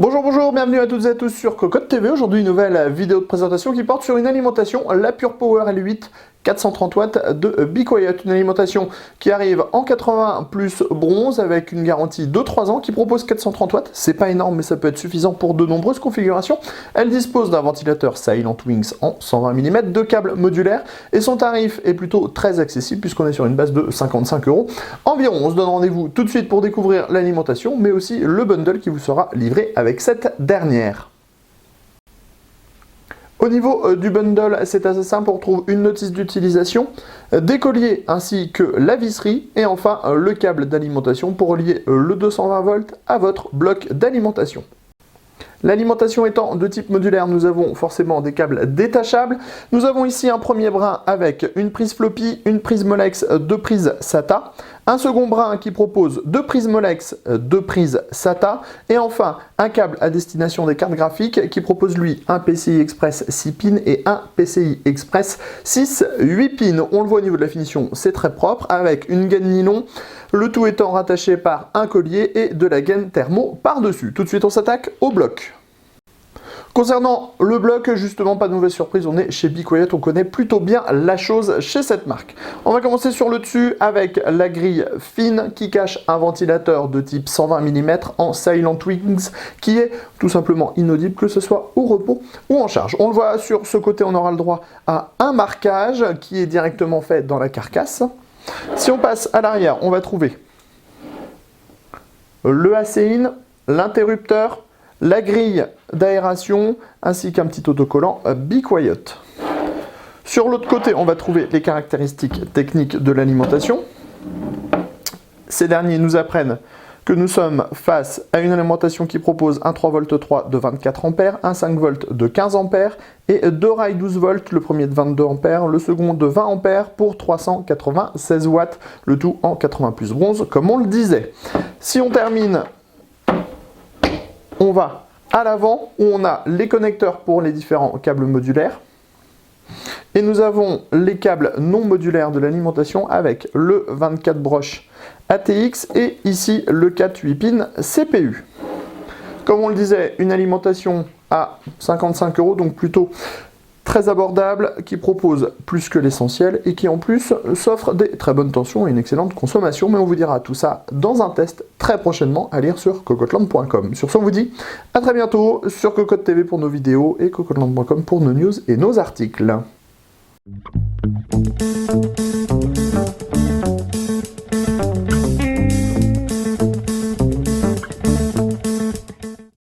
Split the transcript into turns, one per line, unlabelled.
Bonjour, bienvenue à toutes et à tous sur Cocotte TV. Aujourd'hui, une nouvelle vidéo de présentation qui porte sur une alimentation, la Pure Power L8 430 watts de Be Quiet. Une alimentation qui arrive en 80 plus bronze avec une garantie de 3 ans qui propose 430 watts. C'est pas énorme, mais ça peut être suffisant pour de nombreuses configurations. Elle dispose d'un ventilateur Silent Wings en 120 mm, de câbles modulaires et son tarif est plutôt très accessible puisqu'on est sur une base de 55 € environ. On se donne rendez-vous tout de suite pour découvrir l'alimentation, mais aussi le bundle qui vous sera livré avec cette dernière. Au niveau du bundle, c'est assez simple, on retrouve une notice d'utilisation, des colliers ainsi que la visserie et enfin le câble d'alimentation pour relier le 220 volts à votre bloc d'alimentation. L'alimentation étant de type modulaire, nous avons forcément des câbles détachables. Nous avons ici un premier brin avec une prise floppy, une prise Molex, deux prises SATA. Un second brin qui propose deux prises Molex, deux prises SATA. Et enfin, un câble à destination des cartes graphiques qui propose lui un PCI Express 6 pins et un PCI Express 6 8 pins. On le voit au niveau de la finition, c'est très propre avec une gaine nylon. Le tout étant rattaché par un collier et de la gaine thermo par-dessus. Tout de suite, on s'attaque au bloc. Concernant le bloc, justement, pas de mauvaise surprise, on est chez Be Quiet, on connaît plutôt bien la chose chez cette marque. On va commencer sur le dessus avec la grille fine qui cache un ventilateur de type 120 mm en Silent Wings qui est tout simplement inaudible, que ce soit au repos ou en charge. On le voit sur ce côté, on aura le droit à un marquage qui est directement fait dans la carcasse. Si on passe à l'arrière, on va trouver le AC-in, l'interrupteur, la grille d'aération ainsi qu'un petit autocollant Be Quiet. Sur l'autre côté, on va trouver les caractéristiques techniques de l'alimentation. Ces derniers nous apprennent que nous sommes face à une alimentation qui propose un 3V3 de 24 A, un 5V de 15 A et deux rails 12 volts, le premier de 22 A, le second de 20 A pour 396 watts, le tout en 80 plus bronze comme on le disait. Si on termine, on va à l'avant où on a les connecteurs pour les différents câbles modulaires. Et nous avons les câbles non modulaires de l'alimentation avec le 24 broches ATX et ici le 4 8 pins CPU. Comme on le disait, une alimentation à 55 €, donc plutôt très abordable, qui propose plus que l'essentiel et qui en plus s'offre des très bonnes tensions et une excellente consommation. Mais on vous dira tout ça dans un test très prochainement à lire sur cocotteland.com. Sur ce, on vous dit à très bientôt sur Cocotte TV pour nos vidéos et cocotteland.com pour nos news et nos articles.